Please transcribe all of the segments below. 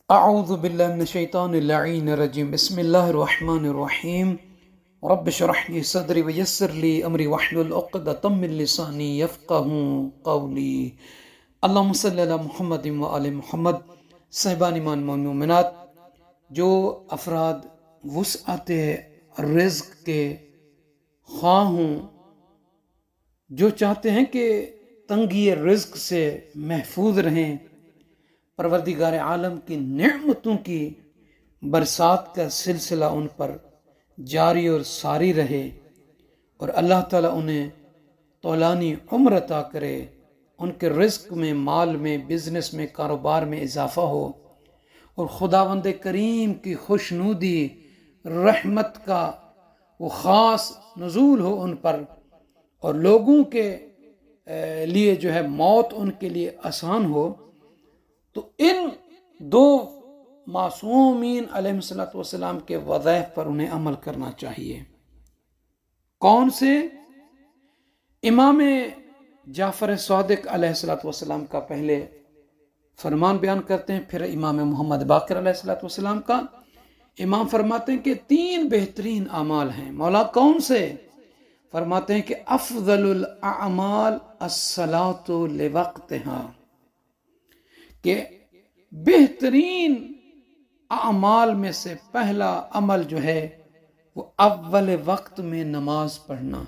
اعوذ باللہ من الشیطان اللعین الرجیم بسم اللہ الرحمن الرحیم رب اشرح لی صدری ویسر لی امری واحلل عقدۃ من لسانی یفقہوا قولی اللہم صلی علی محمد وآل محمد۔ صاحبان ایمان مومنات، جو افراد وسعت رزق کے خواہ ہوں، جو چاہتے ہیں کہ تنگی رزق سے محفوظ رہیں، پروردگار عالم کی نعمتوں کی برسات کا سلسلہ ان پر جاری اور ساری رہے اور اللہ تعالیٰ انہیں طولانی عمر عطا کرے، ان کے رزق میں، مال میں، بزنس میں، کاروبار میں اضافہ ہو، اور خداوند کریم کی خوشنودی رحمت کا وہ خاص نزول ہو ان پر، اور لوگوں کے لیے جو ہے موت ان کے لیے آسان ہو۔ تو ان دو معصومین علیہ السلام کے وظائف پر انہیں عمل کرنا چاہیے۔ کون سے؟ امام جعفر صادق علیہ السلام کا پہلے فرمان بیان کرتے ہیں، پھر امام محمد باقر علیہ السلام کا۔ امام فرماتے ہیں کہ 3 بہترین اعمال ہیں۔ مولا کون سے؟ فرماتے ہیں کہ افضل الاعمال الصلاۃ لوقتها، کہ بہترین اعمال میں سے پہلا عمل جو ہے وہ اول وقت میں نماز پڑھنا۔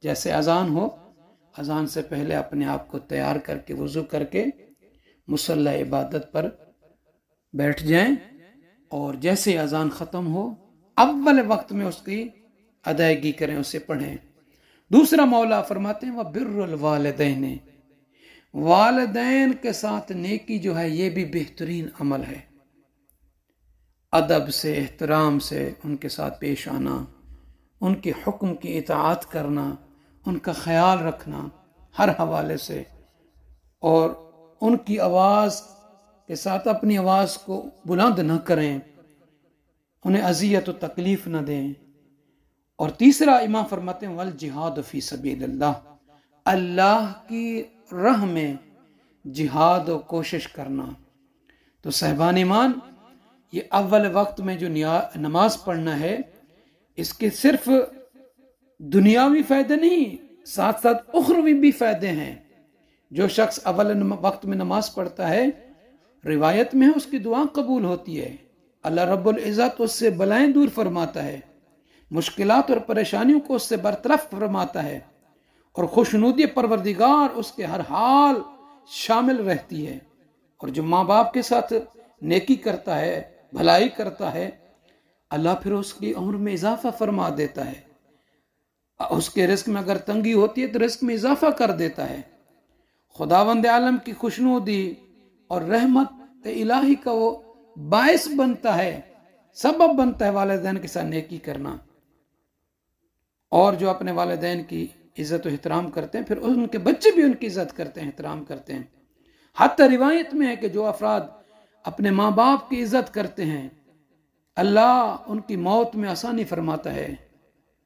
جیسے اذان ہو، اذان سے پہلے اپنے آپ کو تیار کر کے وضو کر کے مصلی عبادت پر بیٹھ جائیں، اور جیسے اذان ختم ہو اول وقت میں اس کی ادائیگی کریں، اسے پڑھیں۔ دوسرا مولا فرماتے ہیں وَبِرُّ الْوَالِدَيْنِ، والدین کے ساتھ نیکی جو ہے یہ بھی بہترین عمل ہے۔ ادب سے، احترام سے ان کے ساتھ پیش آنا، ان کے حکم کی اطاعت کرنا، ان کا خیال رکھنا ہر حوالے سے، اور ان کی آواز کے ساتھ اپنی آواز کو بلند نہ کریں، انہیں اذیت و تکلیف نہ دیں۔ اور تیسرا امام فرماتے ہیں والجہاد فی سبیل اللہ، اللہ کی راہ میں جہاد و کوشش کرنا۔ تو صاحبان ایمان، یہ اول وقت میں جو نماز پڑھنا ہے، اس کے صرف دنیاوی فائدے نہیں، ساتھ ساتھ اخروی بھی فائدے ہیں۔ جو شخص اول وقت میں نماز پڑھتا ہے، روایت میں اس کی دعا قبول ہوتی ہے، اللہ رب العزت اس سے بلائیں دور فرماتا ہے، مشکلات اور پریشانیوں کو اس سے برطرف فرماتا ہے، اور خوشنودی پروردگار اس کے ہر حال شامل رہتی ہے۔ اور جو ماں باپ کے ساتھ نیکی کرتا ہے، بھلائی کرتا ہے، اللہ پھر اس کی عمر میں اضافہ فرما دیتا ہے۔ اس کے رزق میں اگر تنگی ہوتی ہے تو رزق میں اضافہ کر دیتا ہے۔ خداوند عالم کی خوشنودی اور رحمت الہی کا وہ باعث بنتا ہے، سبب بنتا ہے والدین کے ساتھ نیکی کرنا۔ اور جو اپنے والدین کی عزت و احترام کرتے ہیں، پھر ان کے بچے بھی ان کی عزت کرتے ہیں، احترام کرتے ہیں۔ حتی روایت میں ہے کہ جو افراد اپنے ماں باپ کی عزت کرتے ہیں، اللہ ان کی موت میں آسانی فرماتا ہے،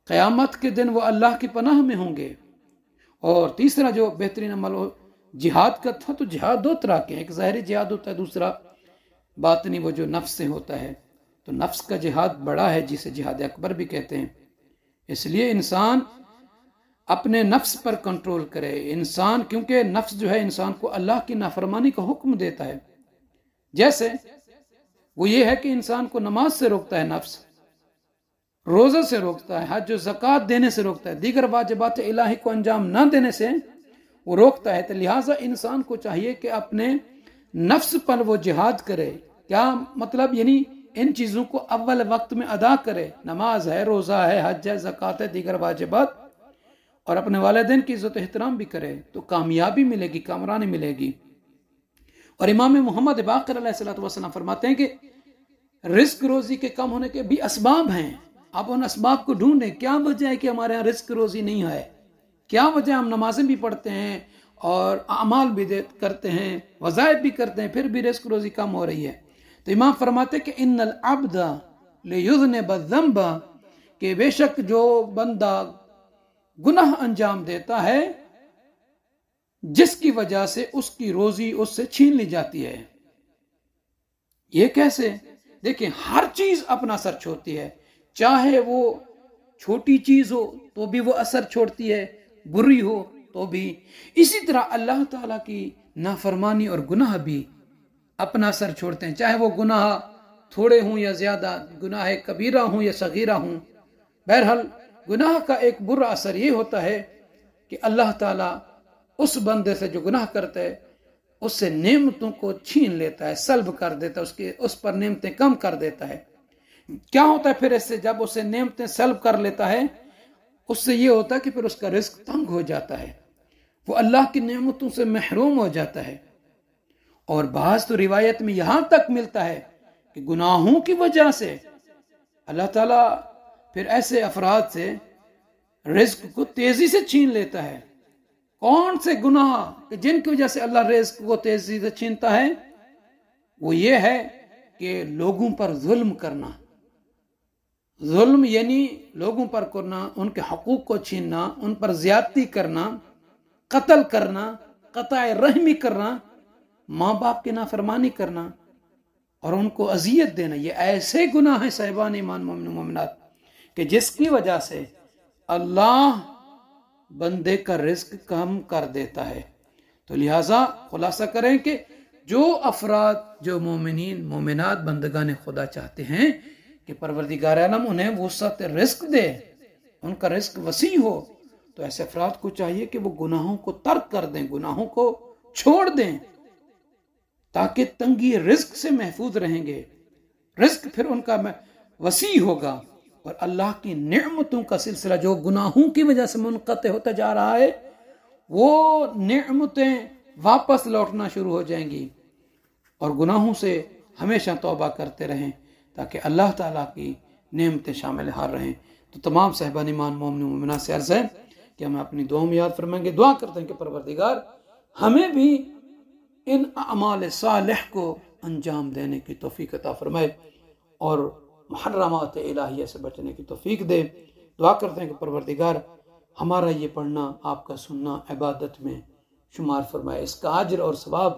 قیامت کے دن وہ اللہ کی پناہ میں ہوں گے۔ اور تیسرا جو بہترین عمل ہو جہاد کا تھا، تو جہاد 2 طرح کے ہیں، ایک ظاہری جہاد ہوتا ہے، دوسرا باطنی، وہ جو نفس سے ہوتا ہے۔ تو نفس کا جہاد بڑا ہے، جسے جہاد اکبر بھی کہتے ہیں۔ اس لیے انسان اپنے نفس پر کنٹرول کرے، انسان، کیونکہ نفس جو ہے انسان کو اللہ کی نافرمانی کا حکم دیتا ہے۔ جیسے وہ یہ ہے کہ انسان کو نماز سے روکتا ہے، نفس روزہ سے روکتا ہے، حج و زکوٰۃ دینے سے روکتا ہے، دیگر واجبات الہی کو انجام نہ دینے سے وہ روکتا ہے۔ تو لہٰذا انسان کو چاہیے کہ اپنے نفس پر وہ جہاد کرے۔ کیا مطلب؟ یعنی ان چیزوں کو اول وقت میں ادا کرے، نماز ہے، روزہ ہے، حج ہے، زکوٰۃ ہے، دیگر واجبات، اور اپنے والدین کی عزت و احترام بھی کرے، تو کامیابی ملے گی، کامرانی ملے گی۔ اور امام محمد باقر علیہ السلام فرماتے ہیں کہ رزق روزی کے کم ہونے کے بھی اسباب ہیں، آپ ان اسباب کو ڈھونڈیں۔ کیا وجہ ہے کہ ہمارے ہاں رزق روزی نہیں ہے؟ کیا وجہ؟ ہم نمازیں بھی پڑھتے ہیں اور اعمال بھی کرتے ہیں، وظائف بھی کرتے ہیں، پھر بھی رزق روزی کم ہو رہی ہے۔ تو امام فرماتے ہیں کہ ان العبد لیذنب الذنب، کہ بے شک جو بندہ گناہ انجام دیتا ہے جس کی وجہ سے اس کی روزی اس سے چھین لی جاتی ہے، یہ کیسے؟ دیکھیں ہر چیز اپنا اثر چھوڑتی ہے، چاہے وہ چھوٹی چیز ہو تو بھی وہ اثر چھوڑتی ہے، بری ہو تو بھی۔ اسی طرح اللہ تعالیٰ کی نافرمانی اور گناہ بھی اپنا اثر چھوڑتے ہیں، چاہے وہ گناہ تھوڑے ہوں یا زیادہ، گناہ کبیرہ ہوں یا صغیرہ ہوں۔ بہرحال گناہ کا ایک برا اثر یہ ہوتا ہے کہ اللہ تعالیٰ اس بندے سے جو گناہ کرتا ہے اس سے نعمتوں کو چھین لیتا ہے، سلب کر دیتا ہے، اس پر نعمتیں کم کر دیتا ہے۔ کیا ہوتا ہے پھر اس سے؟ جب اسے نعمتیں سلب کر لیتا ہے اس سے یہ ہوتا ہے کہ پھر اس کا رزق تنگ ہو جاتا ہے، وہ اللہ کی نعمتوں سے محروم ہو جاتا ہے۔ اور بعض تو روایت میں یہاں تک ملتا ہے کہ گناہوں کی وجہ سے اللہ تعالیٰ پھر ایسے افراد سے رزق کو تیزی سے چھین لیتا ہے۔ کون سے گناہ کہ جن کی وجہ سے اللہ رزق کو تیزی سے چھینتا ہے؟ وہ یہ ہے کہ لوگوں پر ظلم کرنا، ظلم یعنی لوگوں پر کرنا، ان کے حقوق کو چھیننا، ان پر زیادتی کرنا، قتل کرنا، قطع رحمی کرنا، ماں باپ کی نافرمانی کرنا اور ان کو اذیت دینا۔ یہ ایسے گناہ ہیں صاحبان ایمان مومن مومنات کہ جس کی وجہ سے اللہ بندے کا رزق کم کر دیتا ہے۔ تو لہٰذا خلاصہ کریں کہ جو افراد، جو مومنین مومنات بندگان خدا چاہتے ہیں کہ پروردگار عالم انہیں وسعت رزق دے، ان کا رزق وسیع ہو، تو ایسے افراد کو چاہیے کہ وہ گناہوں کو ترک کر دیں، گناہوں کو چھوڑ دیں، تاکہ تنگی رزق سے محفوظ رہیں گے، رزق پھر ان کا وسیع ہوگا، اور اللہ کی نعمتوں کا سلسلہ جو گناہوں کی وجہ سے منقطع ہوتا جا رہا ہے وہ نعمتیں واپس لوٹنا شروع ہو جائیں گی، اور گناہوں سے ہمیشہ توبہ کرتے رہیں تاکہ اللہ تعالیٰ کی نعمتیں شامل حال رہیں۔ تو تمام صاحبان ایمان مومن مومنات سے عرض ہے کہ ہم اپنی دعاؤں میں یاد فرمائیں گے، دعا کرتے ہیں کہ پروردگار ہمیں بھی ان اعمال صالح کو انجام دینے کی توفیق عطا فرمائے اور محرمات الہیہ سے بچنے کی توفیق دے۔ دعا کرتے ہیں کہ پروردگار ہمارا یہ پڑھنا، آپ کا سننا عبادت میں شمار فرمائے، اس کا اجر اور ثواب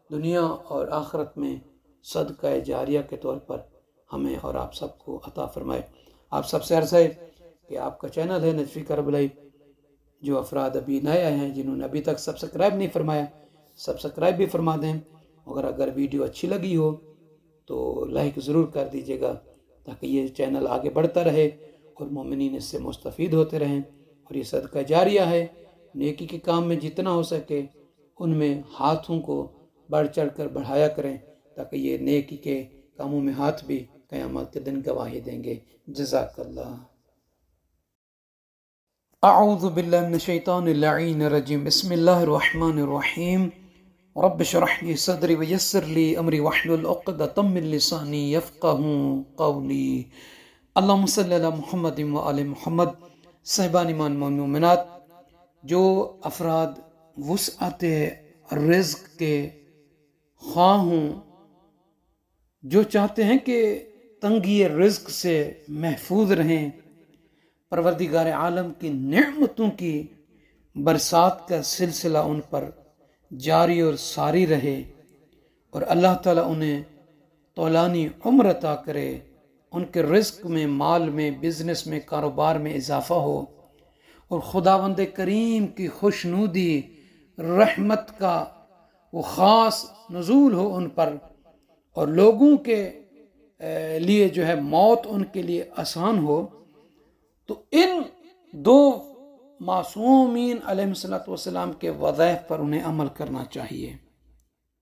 دنیا اور آخرت میں صدقہ جاریہ کے طور پر ہمیں اور آپ سب کو عطا فرمائے۔ آپ سب سے عرض ہے کہ آپ کا چینل ہے نجفی کربلائی، جو افراد ابھی نئے آئے ہیں جنہوں نے ابھی تک سبسکرائب نہیں فرمایا، سبسکرائب بھی فرما دیں، اگر ویڈیو اچھی لگی ہو تو لائک ضرور کر دیجیے گا تاکہ یہ چینل آگے بڑھتا رہے اور مومنین اس سے مستفید ہوتے رہیں، اور یہ صدقہ جاریہ ہے، نیکی کے کام میں جتنا ہو سکے ان میں ہاتھوں کو بڑھ چڑھ کر بڑھایا کریں تاکہ یہ نیکی کے کاموں میں ہاتھ بھی قیامت کے دن گواہی دیں گے۔ جزاک اللہ۔ اعوذ باللہ من الشیطان اللعین الرجیم، بسم اللہ الرحمن الرحیم، رب اشرح لی صدری ویسر لی امری واحلل عقدۃ من لسانی یفقہوا قولی۔ اللہم صلی علی محمد وآل محمد۔ صاحبان ایمان مومنات، جو افراد وسعت رزق کے خواہ ہوں، جو چاہتے ہیں کہ تنگی رزق سے محفوظ رہیں، پروردگار عالم کی نعمتوں کی برسات کا سلسلہ ان پر جاری اور ساری رہے، اور اللہ تعالیٰ انہیں طولانی عمر عطا کرے، ان کے رزق میں، مال میں، بزنس میں، کاروبار میں اضافہ ہو، اور خداوند کریم کی خوشنودی رحمت کا وہ خاص نزول ہو ان پر، اور لوگوں کے لیے جو ہے موت ان کے لیے آسان ہو۔ تو ان دو معصومین علیہ الصلوۃ والسلام کے وظائف پر انہیں عمل کرنا چاہیے۔